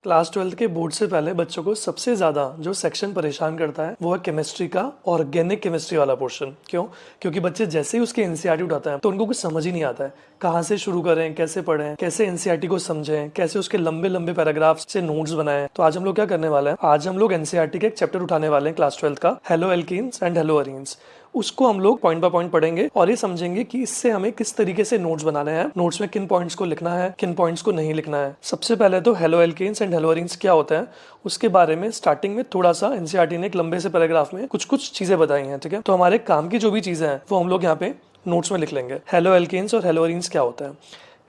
Class 12 के board से पहले बच्चों को सबसे ज़्यादा जो सेक्शन परेशान करता है वो है केमिस्ट्री का ऑर्गेनिक केमिस्ट्री वाला पोर्शन। क्यों? क्योंकि बच्चे जैसे ही उसके एनसीईआरटी उठाते हैं तो उनको कुछ समझ ही नहीं आता है कहाँ से शुरू करें, कैसे पढ़ें, कैसे एनसीईआरटी को समझें, कैसे उसके लंबे लंबे पैराग्राफ से नोट्स बनाएं। तो आज हम लोग क्या करने वाले हैं, आज हम लोग एनसीईआरटी के एक चैप्टर उठाने वाले हैं क्लास 12 का, hello alkenes and hello arenes. उसको हम लोग पॉइंट बाय पॉइंट पढ़ेंगे और ये समझेंगे कि इससे हमें किस तरीके से नोट्स बनाने हैं, नोट्स में किन पॉइंट्स को लिखना है, किन पॉइंट्स को नहीं लिखना है। सबसे पहले तो haloalkanes and haloarenes क्या होता है उसके बारे में स्टार्टिंग में थोड़ा सा एनसीईआरटी ने एक लंबे से पैराग्राफ में कुछ कुछ चीजें बताई हैं। ठीक है, तो हमारे काम की जो भी चीजें हैं वो हम लोग यहाँ पे नोट्स में लिख लेंगे। हेलो एल्केन्स और हेलो अरीन्स क्या होता है?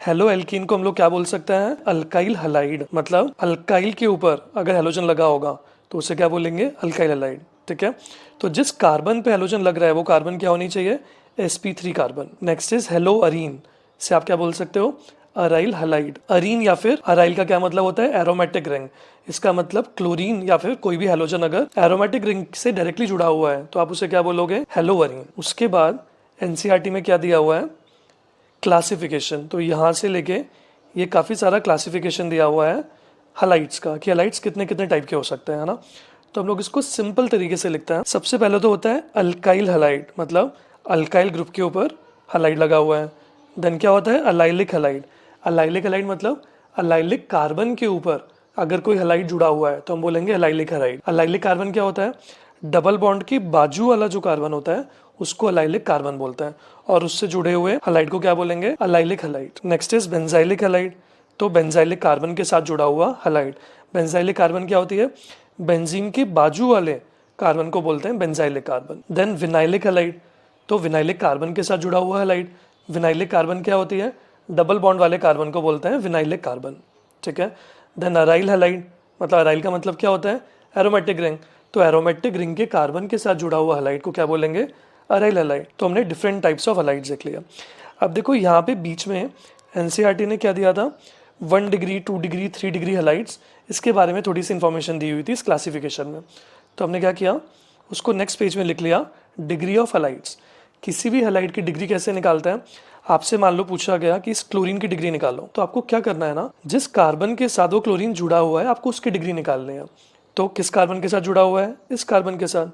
हेलो एल्कीन को हम लोग क्या बोल सकते हैं? Alkyl halide. मतलब अल्काइल के ऊपर अगर हेलोजन लगा होगा तो उसे क्या बोलेंगे? Alkyl halide. ठीक है, तो जिस कार्बन पे हेलोजन लग रहा है वो कार्बन क्या होनी चाहिए? sp3 carbon. Next is hello Areen, से आप क्या बोल सकते हो? Aryl halide. अरीन या फिर अराइल का क्या मतलब होता है? Aromatic ring. इसका मतलब क्लोरीन या फिर कोई भी हेलोजन अगर एरोमेटिक रिंग से डायरेक्टली जुड़ा हुआ है तो आप उसे क्या बोलोगे? हेलो अरीन। उसके बाद एनसीईआरटी में क्या दिया हुआ है? क्लासिफिकेशन। तो यहाँ से लेके ये काफ़ी सारा क्लासिफिकेशन दिया हुआ है हलाइड्स का, कि हलाइड्स कितने कितने टाइप के हो सकते हैं ना। तो हम लोग इसको सिंपल तरीके से लिखते हैं। सबसे पहले तो होता है अल्काइल हलाइड, मतलब अल्काइल ग्रुप के ऊपर हलाइड लगा हुआ है। देन क्या होता है? Allylic halide. अलाइलिक हलाइड मतलब अलाइलिक कार्बन के ऊपर अगर कोई हलाइड जुड़ा हुआ है तो हम बोलेंगे अलाइलिक हलाइड। अलाइलिक कार्बन क्या होता है? डबल बॉन्ड की बाजू वाला जो कार्बन होता है उसको अलाइलिक कार्बन बोलते हैं और उससे जुड़े हुए हलाइड को क्या बोलेंगे? Allylic halide. Next is benzylic halide. तो बेंजाइलिक कार्बन के साथ जुड़ा हुआ हलाइड। बेंजाइलिक कार्बन क्या होती है? बेंजीन के बाजू वाले कार्बन को बोलते हैं benzylic carbon. Then vinylic halide. तो विनाइलिक कार्बन के साथ जुड़ा हुआ हलाइड। विनाइलिक कार्बन क्या होती है? डबल बॉन्ड वाले कार्बन को बोलते हैं विनाइलिक कार्बन। ठीक है, देन अराइल हलाइड। मतलब अराइल का मतलब क्या होता है? Aromatic ring. तो एरोमेटिक रिंग के कार्बन के साथ जुड़ा हुआ हलाइड को क्या बोलेंगे? Aryl halide. तो हमने डिफरेंट टाइप्स ऑफ हलाइड्स देख लिया। अब देखो यहाँ पे बीच में एनसीईआरटी ने क्या दिया था? 1 डिग्री, 2 डिग्री, 3 डिग्री हलाइड्स, इसके बारे में थोड़ी सी इन्फॉर्मेशन दी हुई थी इस क्लासिफिकेशन में। तो हमने क्या किया, उसको नेक्स्ट पेज में लिख लिया, डिग्री ऑफ हलाइड्स। किसी भी हलाइड की डिग्री कैसे निकालते हैं? आपसे मान लो पूछा गया कि इस क्लोरीन की डिग्री निकालो, तो आपको क्या करना है ना, जिस कार्बन के साथ वो क्लोरीन जुड़ा हुआ है आपको उसकी डिग्री निकालनी है। तो किस कार्बन के साथ जुड़ा हुआ है? इस कार्बन के साथ।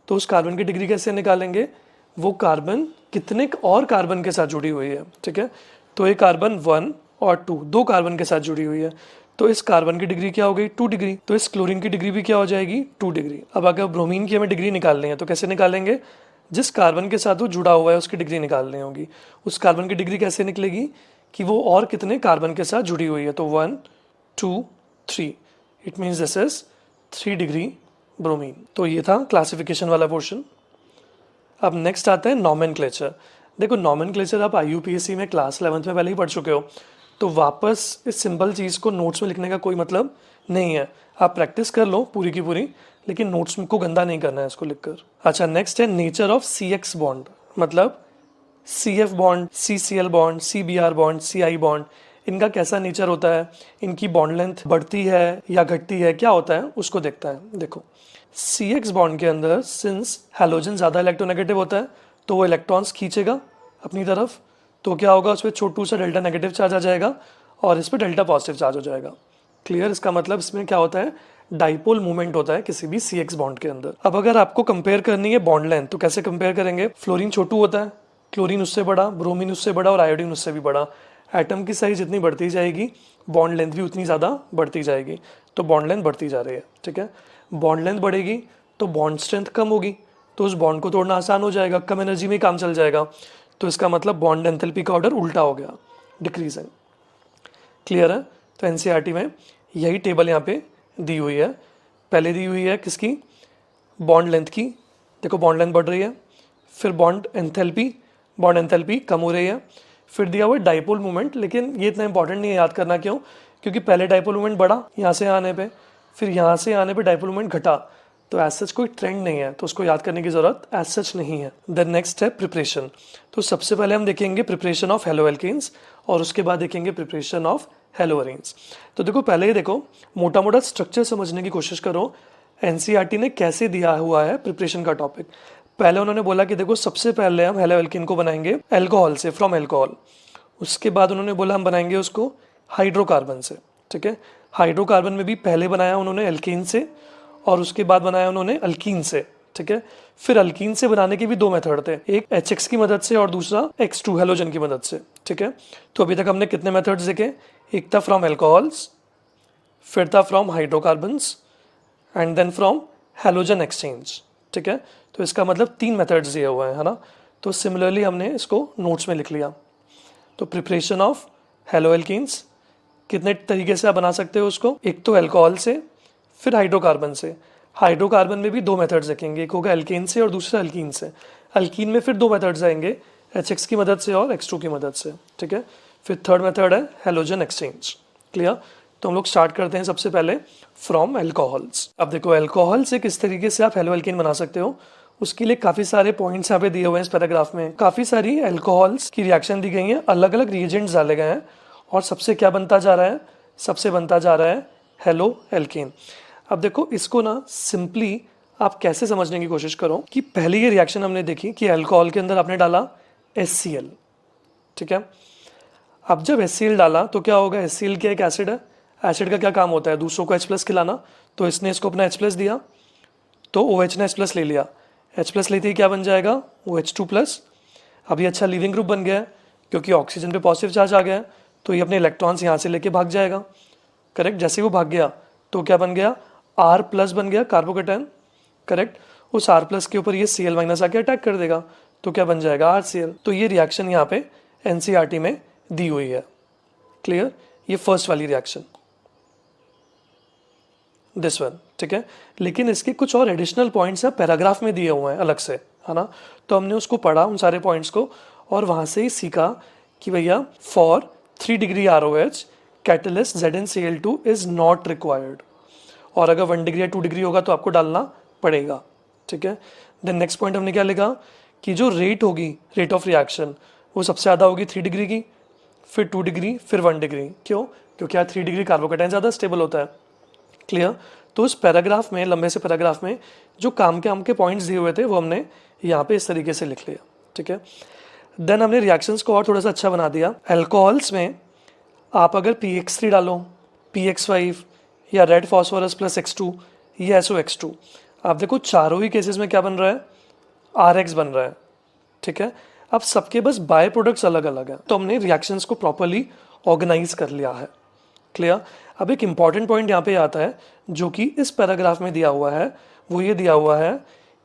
तो उस कार्बन की डिग्री कैसे निकालेंगे? वो कार्बन कितने और कार्बन के साथ जुड़ी हुई है। ठीक है, तो ये कार्बन 1 और 2 दो कार्बन के साथ जुड़ी हुई है। तो इस कार्बन की डिग्री क्या हो गई? 2 डिग्री। तो इस क्लोरीन की डिग्री भी क्या हो जाएगी? 2 डिग्री। अब अगर ब्रोमीन की हमें डिग्री निकालनी है तो कैसे निकालेंगे? जिस कार्बन के साथ वो जुड़ा हुआ है उसकी डिग्री निकालनी होगी। उस कार्बन की डिग्री कैसे निकलेगी? कि वो और कितने कार्बन के साथ जुड़ी हुई है। तो 1 2 3, it means this is 3 degree bromine. तो ये था क्लासिफिकेशन वाला पोर्शन। अब नेक्स्ट आता है नॉमेनक्लेचर। देखो नॉमेनक्लेचर आप IUPAC में क्लास 11th में पहले ही पढ़ चुके हो, तो वापस इस सिंपल चीज़ को नोट्स में लिखने का कोई मतलब नहीं है। आप प्रैक्टिस कर लो पूरी की पूरी, लेकिन नोट्स को गंदा नहीं करना है इसको लिखकर। अच्छा, नेक्स्ट है नेचर ऑफ CX बॉन्ड। मतलब CF bond, CCl bond, CBr bond, CI bond, इनका कैसा नेचर होता है, इनकी बॉन्ड लेंथ बढ़ती है या घटती है, क्या होता है उसको देखता है। देखो CX बॉन्ड के अंदर सिंस हैलोजन ज़्यादा इलेक्ट्रोनेगेटिव होता है तो वो इलेक्ट्रॉन्स खींचेगा अपनी तरफ, तो क्या होगा, उस पर छोटू सा डेल्टा नेगेटिव चार्ज आ जाएगा और इस पर डेल्टा पॉजिटिव चार्ज हो जाएगा। क्लियर? इसका मतलब इसमें क्या होता है? डाइपोल मूवमेंट होता है किसी भी CX बॉन्ड के अंदर। अब अगर आपको कंपेयर करनी है बॉन्ड लेंथ तो कैसे कंपेयर करेंगे? फ्लोरीन छोटू होता है, क्लोरीन उससे बड़ा, ब्रोमीन उससे बड़ा और आयोडीन उससे भी बड़ा। एटम की साइज जितनी बढ़ती जाएगी बॉन्ड लेंथ भी उतनी ज़्यादा बढ़ती जाएगी, तो बॉन्ड लेंथ बढ़ती जा रही है। ठीक है, बॉन्ड लेंथ बढ़ेगी तो बॉन्ड स्ट्रेंथ कम होगी, तो उस बॉन्ड को तोड़ना आसान हो जाएगा, कम एनर्जी में काम चल जाएगा। तो इसका मतलब बॉन्ड एंथैल्पी का ऑर्डर उल्टा हो गया, डिक्रीजिंग। क्लियर है? तो एनसीईआरटी में यही टेबल यहाँ पे दी हुई है। पहले दी हुई है किसकी? बॉन्ड लेंथ की। देखो बॉन्ड लेंथ बढ़ रही है, फिर बॉन्ड एंथैल्पी कम हो रही है, फिर दिया हुआ है डाइपोल मूवमेंट। लेकिन ये इतना इंपॉर्टेंट नहीं है याद करना। क्यों? क्योंकि पहले डाइपोल मूवमेंट बढ़ा यहाँ से आने पे, फिर यहाँ से आने पे डाइपोल मूवमेंट घटा, तो एज सच कोई ट्रेंड नहीं है, तो उसको याद करने की जरूरत एज सच नहीं है। देन नेक्स्ट है प्रिपरेशन। तो सबसे पहले हम देखेंगे प्रिपरेशन ऑफ हेलो एल्केन्स और उसके बाद देखेंगे प्रिपरेशन ऑफ हेलो अरीन्स। तो देखो पहले ही देखो, मोटा मोटा स्ट्रक्चर समझने की कोशिश करो एनसीईआरटी ने कैसे दिया हुआ है प्रिपरेशन का टॉपिक। पहले उन्होंने बोला कि देखो सबसे पहले हम हेलो एल्केन को बनाएंगे एल्कोहल से, फ्रॉम एल्कोहल। उसके बाद उन्होंने बोला हम बनाएंगे उसको हाइड्रोकार्बन से। ठीक है, हाइड्रोकार्बन में भी पहले बनाया उन्होंने एल्केन से और उसके बाद बनाया उन्होंने अल्कीन से, ठीक है। फिर अल्कीन से बनाने के भी दो मेथड थे, एक HX की मदद से और दूसरा X2 हेलोजन की मदद से, ठीक है। तो अभी तक हमने कितने मेथड्स देखे, एक था फ्रॉम एल्कोहल्स, फिर था from hydrocarbons and then from halogen exchange, ठीक है। तो इसका मतलब 3 मेथड्स दिए हुए हैं, है ना। तो सिमिलरली हमने इसको नोट्स में लिख लिया। तो प्रिपरेशन ऑफ हेलो एल्कीन्स कितने तरीके से आप बना सकते हो उसको, एक तो एल्कोहल से, फिर हाइड्रोकार्बन से। हाइड्रोकार्बन में भी दो मेथड्स देखेंगे, एक होगा एल्केन से और दूसरा अल्कीन से। अल्कीन में फिर दो मेथड्स आएंगे, HX की मदद से और X2 की मदद से, ठीक है। फिर थर्ड मेथड है हेलोजन एक्सचेंज। क्लियर। तो हम लोग स्टार्ट करते हैं सबसे पहले फ्रॉम एल्कोहल्स। अब देखो एल्कोहल से किस तरीके से आप हेलो एल्कीन बना सकते हो, उसके लिए काफ़ी सारे पॉइंट्स यहाँ पे दिए हुए हैं इस पैराग्राफ में। काफ़ी सारी एल्कोहल्स की रिएक्शन दी गई हैं, अलग अलग रिएजेंट्स डाले गए हैं और सबसे क्या बनता जा रहा है, सबसे बनता जा रहा है हेलो एल्कीन। अब देखो इसको ना सिंपली आप कैसे समझने की कोशिश करो कि पहले ये रिएक्शन हमने देखी कि अल्कोहल के अंदर आपने डाला HCl, ठीक है। अब जब HCl डाला तो क्या होगा, HCl क्या एक एसिड है, एसिड का क्या काम होता है, दूसरों को H+ खिलाना। तो इसने इसको अपना H+ दिया तो OH ने H+ ले लिया, H+ लेते ही क्या बन जाएगा, OH2+। अभी अच्छा लीविंग ग्रुप बन गया है क्योंकि ऑक्सीजन पे पॉजिटिव चार्ज आ गया है, तो ये अपने इलेक्ट्रॉन्स यहाँ से लेके भाग जाएगा, करेक्ट। जैसे वो भाग गया तो क्या बन गया, R+ बन गया कार्बोकेटायन, करेक्ट। उस R+ के ऊपर ये Cl- आके अटैक कर देगा तो क्या बन जाएगा, RCl। तो ये रिएक्शन यहाँ पे NCERT में दी हुई है, क्लियर। ये फर्स्ट वाली रिएक्शन, दिस वन, ठीक है। लेकिन इसके कुछ और एडिशनल पॉइंट्स है पैराग्राफ में दिए हुए हैं अलग से, है ना। तो हमने उसको पढ़ा उन सारे पॉइंट्स को और वहाँ से ही सीखा कि भैया for 3 degree ROH catalyst ZnCl2 is not required, और अगर 1 डिग्री या 2 डिग्री होगा तो आपको डालना पड़ेगा, ठीक है। देन नेक्स्ट पॉइंट हमने क्या लिखा कि जो रेट होगी, रेट ऑफ रिएक्शन, वो सबसे ज़्यादा होगी 3 डिग्री की, फिर 2 डिग्री, फिर 1 डिग्री। क्यों, क्योंकि यार 3 डिग्री कार्बोकेटाइन ज़्यादा स्टेबल होता है, क्लियर। तो उस पैराग्राफ में, लंबे से पैराग्राफ में जो काम के पॉइंट्स दिए हुए थे वो हमने यहाँ पे इस तरीके से लिख लिया, ठीक है। देन हमने रिएक्शंस को और थोड़ा सा अच्छा बना दिया। अल्कोहल्स में आप अगर PX3 डालो, PX5 या रेड फॉस्फोरस प्लस X2 या SOX2, आप देखो चारों ही केसेस में क्या बन रहा है, RX बन रहा है, ठीक है। अब सबके बस बाय प्रोडक्ट्स अलग अलग हैं, तो हमने रिएक्शंस को प्रॉपरली ऑर्गेनाइज कर लिया है, क्लियर। अब एक इंपॉर्टेंट पॉइंट यहाँ पे आता है जो कि इस पैराग्राफ में दिया हुआ है, वो ये दिया हुआ है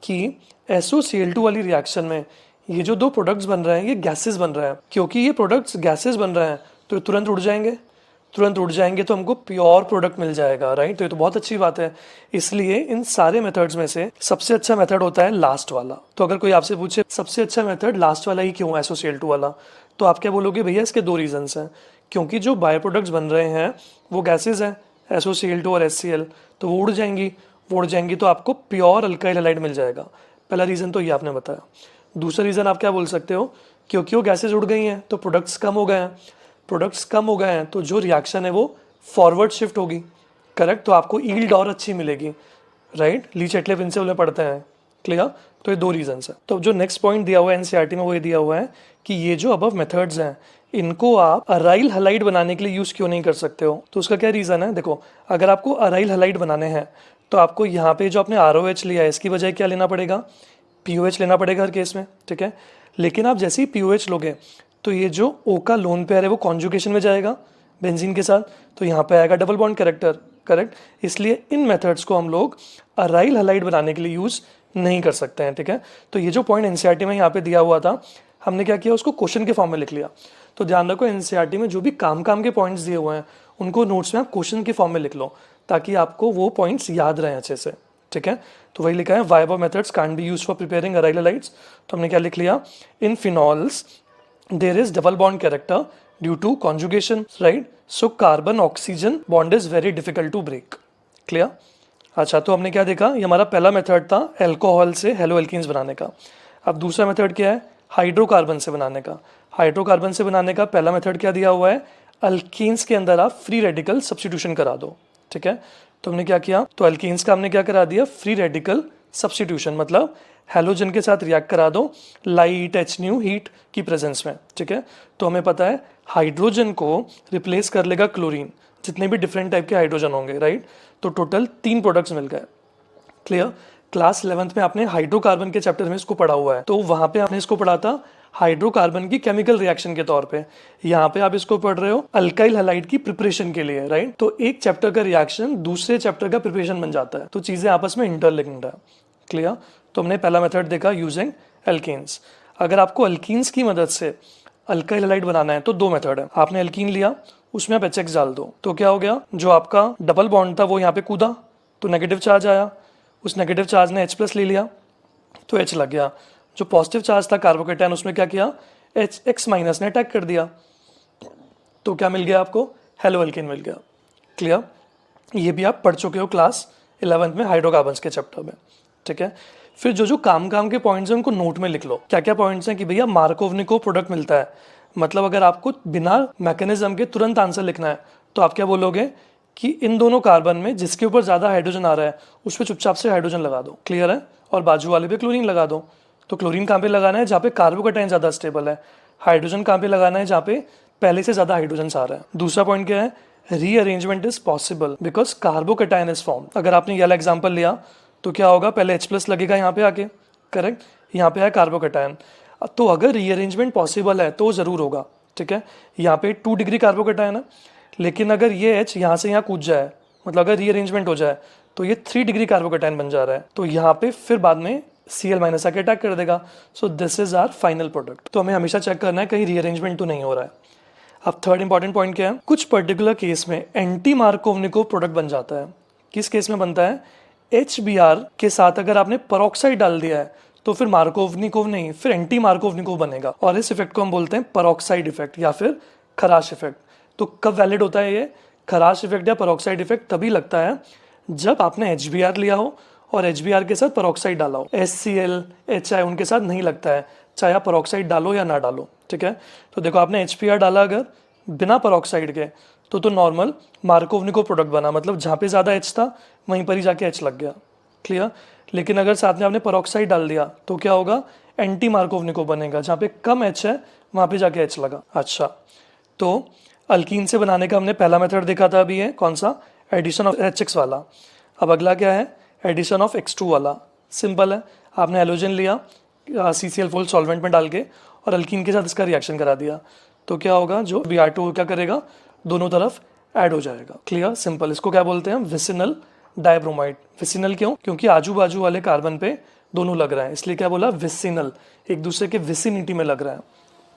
कि SOCl2 वाली रिएक्शन में ये जो दो प्रोडक्ट्स बन रहे हैं ये गैसेस बन रहे हैं। क्योंकि ये प्रोडक्ट्स गैसेस बन रहे हैं तो तुरंत उड़ जाएंगे, तुरंत उड़ जाएंगे तो हमको प्योर प्रोडक्ट मिल जाएगा, राइट। तो ये तो बहुत अच्छी बात है। इसलिए इन सारे मेथड्स में से सबसे अच्छा मेथड होता है लास्ट वाला। तो अगर कोई आपसे पूछे सबसे अच्छा मेथड लास्ट वाला ही क्यों है, SOCl2 वाला, तो आप क्या बोलोगे, भैया इसके दो रीजंस हैं। क्योंकि जो बाय प्रोडक्ट्स बन रहे हैं वो गैसेज हैं, SOCl2 और HCl, तो वो उड़ जाएंगी, वो उड़ जाएंगी तो आपको प्योर अल्काइल हैलाइड मिल जाएगा। पहला रीज़न तो ये आपने बताया। दूसरा रीज़न आप क्या बोल सकते हो, क्योंकि वो गैसेज उड़ गई हैं तो प्रोडक्ट्स कम हो गए हैं, प्रोडक्ट्स कम हो गए हैं तो जो रिएक्शन है वो फॉरवर्ड शिफ्ट होगी, करेक्ट। तो आपको ईल्ड और अच्छी मिलेगी, राइट। ली-चैटले प्रिंसिपल में पढ़ते हैं, क्लियर। तो ये दो रीजंस है। तो जो नेक्स्ट पॉइंट दिया हुआ है NCERT में वो ये दिया हुआ है कि ये जो अबव मेथड्स हैं इनको आप अराइल हलाइड बनाने के लिए यूज़ क्यों नहीं कर सकते हो। तो उसका क्या रीज़न है, देखो अगर आपको अराइल हलाइड बनाने हैं तो आपको यहाँ पे जो आपने ROH लिया है इसकी बजाय क्या लेना पड़ेगा, POH लेना पड़ेगा हर केस में, ठीक है। लेकिन आप जैसे ही POH लोगे तो ये जो O का लोन पेयर है वो कॉन्जुगेशन में जाएगा बेंजीन के साथ, तो यहाँ पे आएगा डबल बॉन्ड कैरेक्टर, करेक्ट। इसलिए इन मेथड्स को हम लोग अराइल हलाइड बनाने के लिए यूज़ नहीं कर सकते हैं, ठीक है। तो ये जो पॉइंट NCERT में यहाँ पे दिया हुआ था हमने क्या किया, उसको क्वेश्चन के फॉर्म में लिख लिया। तो ध्यान रखो NCERT में जो भी काम के पॉइंट्स दिए हुए हैं उनको नोट्स में आप क्वेश्चन के फॉर्म में लिख लो ताकि आपको वो पॉइंट्स याद रहें अच्छे से, ठीक है। तो वही लिखा है why above methods can be used for preparing aryl halides. तो हमने क्या लिख लिया, in phenols there is double bond character due to conjugation, right. So carbon oxygen bond is very difficult to break, clear. अच्छा, तो हमने क्या देखा, ये हमारा पहला मेथड था अल्कोहल से हेलो एल्कीन्स बनाने का। अब दूसरा मेथड क्या है, हाइड्रोकार्बन से बनाने का। हाइड्रोकार्बन से बनाने का पहला मेथड क्या दिया हुआ है, अल्कीन्स के अंदर आप फ्री रेडिकल सब्स्टिट्यूशन करा दो, ठीक है। तो हमने क्या किया, तो अल्कीन्स का हमने क्या करा दिया, फ्री रेडिकल सब्स्टिट्यूशन, मतलब हेलोजन के साथ रिएक्ट करा दो लाइट H हीट की प्रेजेंस में, ठीक है। तो हमें पता है हाइड्रोजन को रिप्लेस कर लेगा क्लोरीन, जितने भी डिफरेंट टाइप के हाइड्रोजन होंगे, राइट। तो टोटल 3 प्रोडक्ट्स मिल गए। क्लियर। क्लास 11th में आपने हाइड्रोकार्बन के चैप्टर में इसको पढ़ा हुआ है, तो वहां पे आपने इसको पढ़ा था हाइड्रोकार्बन की केमिकल रिएक्शन के तौर पे। यहाँ पे आप इसको पढ़ रहे हो अल्काइल हैलाइड की प्रिपरेशन के लिए, राइट। तो एक चैप्टर का रिएक्शन दूसरे चैप्टर का प्रिपरेशन बन जाता है, तो चीजें आपस में इंटरलिंक्ड है। क्लियर। तो हमने पहला मेथड देखा यूजिंग एल्कीन्स। अगर आपको अल्कीन्स की मदद से अल्काइल हैलाइड बनाना है तो 2 मेथड है। आपने एल्कीन लिया, उसमें आप HX डाल दो, तो क्या हो गया, जो आपका डबल बॉन्ड था वो यहाँ पे कूदा तो नेगेटिव चार्ज आया, उस नेगेटिव चार्ज ने H+ ले लिया तो H लग गया। जो पॉजिटिव चार्ज था कार्बोकेटायन, उसमें क्या किया, X- ने अटैक कर दिया, तो क्या मिल गया आपको, हेलो एल्केन मिल गया। क्लियर। ये भी आप पढ़ चुके हो क्लास 11th में हाइड्रोकार्बन्स के चैप्टर में, ठीक है। फिर जो काम के पॉइंट्स हैं उनको नोट में लिख लो। क्या क्या पॉइंट्स हैं कि भैया मार्कोवनिको प्रोडक्ट मिलता है, मतलब अगर आपको बिना मैकेनिज्म के तुरंत आंसर लिखना है तो आप क्या बोलोगे कि इन दोनों कार्बन में जिसके ऊपर ज़्यादा हाइड्रोजन आ रहा है उस पर चुपचाप से हाइड्रोजन लगा दो। क्लियर है। और बाजू वाले पे क्लोरीन लगा दो। तो क्लोरीन कहाँ पे लगाना है, जहाँ पे कार्बोकेटाइन ज़्यादा स्टेबल है। हाइड्रोजन कहाँ पे लगाना है, जहाँ पे पहले से ज़्यादा हाइड्रोजन आ रहा है। दूसरा पॉइंट क्या है, rearrangement is possible because carbocation is form. अगर आपने ये वाला एग्जाम्पल लिया तो क्या होगा, पहले H+ लगेगा यहाँ पे आके, करेक्ट, यहाँ पे है कार्बोकेटाइन। तो अगर रीअरेंजमेंट पॉसिबल है तो ज़रूर होगा, ठीक है। यहाँ पे 2 डिग्री कार्बोकेटाइन है, लेकिन अगर ये H यहाँ से यहाँ कूद जाए, मतलब अगर रीअरेंजमेंट हो जाए तो ये 3 डिग्री कार्बोकेटाइन बन जा रहा है, तो यहाँ पे फिर बाद में Cl- आके अटैक कर देगा। So this is our final product. तो हमें हमेशा चेक करना है कहीं रीअरेंजमेंट तो नहीं हो रहा है। अब थर्ड इंपॉर्टेंट पॉइंट क्या है, कुछ पर्टिकुलर केस में एंटी मार्कोवनिको प्रोडक्ट बन जाता है। किस केस में बनता है, HBr के साथ अगर आपने पेरोक्साइड डाल दिया है तो फिर मार्कोवनिकोव नहीं, फिर एंटी मार्कोवनिकोव बनेगा, और इस इफेक्ट को हम बोलते हैं पेरोक्साइड इफेक्ट या फिर खराश इफेक्ट। तो कब वैलिड होता है ये खराश इफेक्ट या पेरोक्साइड इफेक्ट, तभी लगता है जब आपने HBr लिया हो और HBr के साथ पेरोक्साइड डाला हो। HCl, HI उनके साथ नहीं लगता है, चाहे आप पेरोक्साइड डालो या ना डालो, ठीक है। तो देखो आपने HBr डाला अगर बिना पेरोक्साइड के तो नॉर्मल मार्कोवनिको प्रोडक्ट बना, मतलब जहाँ पे ज़्यादा H था वहीं पर ही जाके H लग गया। क्लियर। लेकिन अगर साथ में आपने पेरोक्साइड डाल दिया तो क्या होगा, एंटी मार्कोवनिको बनेगा, जहाँ पे कम H है वहाँ पे जाके H लगा। अच्छा, तो अल्कीन से बनाने का हमने पहला मेथड देखा था अभी, है कौन सा, एडिशन ऑफ HX वाला। अब अगला क्या है, एडिशन ऑफ X2 वाला। सिंपल है, आपने हेलोजन लिया CCl4 सॉल्वेंट में डाल के और अल्कीन के साथ इसका रिएक्शन करा दिया, तो क्या होगा, जो Br2 क्या करेगा, दोनों तरफ ऐड हो जाएगा। Clear, simple. इसको क्या बोलते हैं, विसिनल डाइब्रोमाइड। विसिनल क्यों, क्योंकि आजू बाजू वाले कार्बन पे दोनों लग रहा है, इसलिए क्या बोला, विसिनल, एक दूसरे के विसिनिटी में लग रहा है।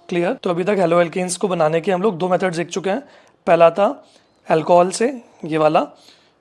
क्लियर। तो अभी तक हेलो एल्केन्स को बनाने के हम लोग 2 मेथड्स देख चुके हैं। पहला था अल्कोहल से, ये वाला,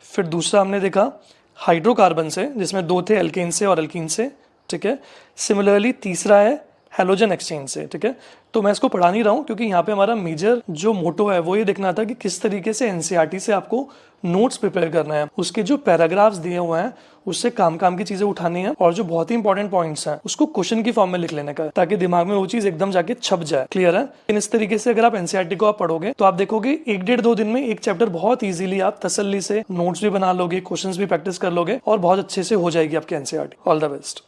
फिर दूसरा हमने देखा हाइड्रोकार्बन से, जिसमें 2 थे, एल्केन से और अल्कीन से, ठीक है। सिमिलरली तीसरा है हेलोजन एक्सचेंज से, ठीक है। तो मैं इसको पढ़ा नहीं रहा हूँ क्योंकि यहाँ पे हमारा मेजर जो मोटो है वो ये देखना था कि किस तरीके से NCERT से आपको नोट्स प्रिपेयर करना है, उसके जो पैराग्राफ्स दिए हुए हैं उससे काम की चीजें उठानी है, और जो बहुत ही इंपॉर्टेंट पॉइंट्स हैं उसको क्वेश्चन की फॉर्म में लिख लेने का, ताकि दिमाग में वो चीज एकदम जाके छप जाए। क्लियर है। लेकिन इस तरीके से अगर आप NCERT को आप पढ़ोगे तो आप देखोगे 1-1.5 दिन में एक चैप्टर बहुत ईजिली आप तसल्ली से नोट्स भी बना लोगे, क्वेश्चन भी प्रैक्टिस कर लोगे और बहुत अच्छे से हो जाएगी आपकी NCERT। All the best.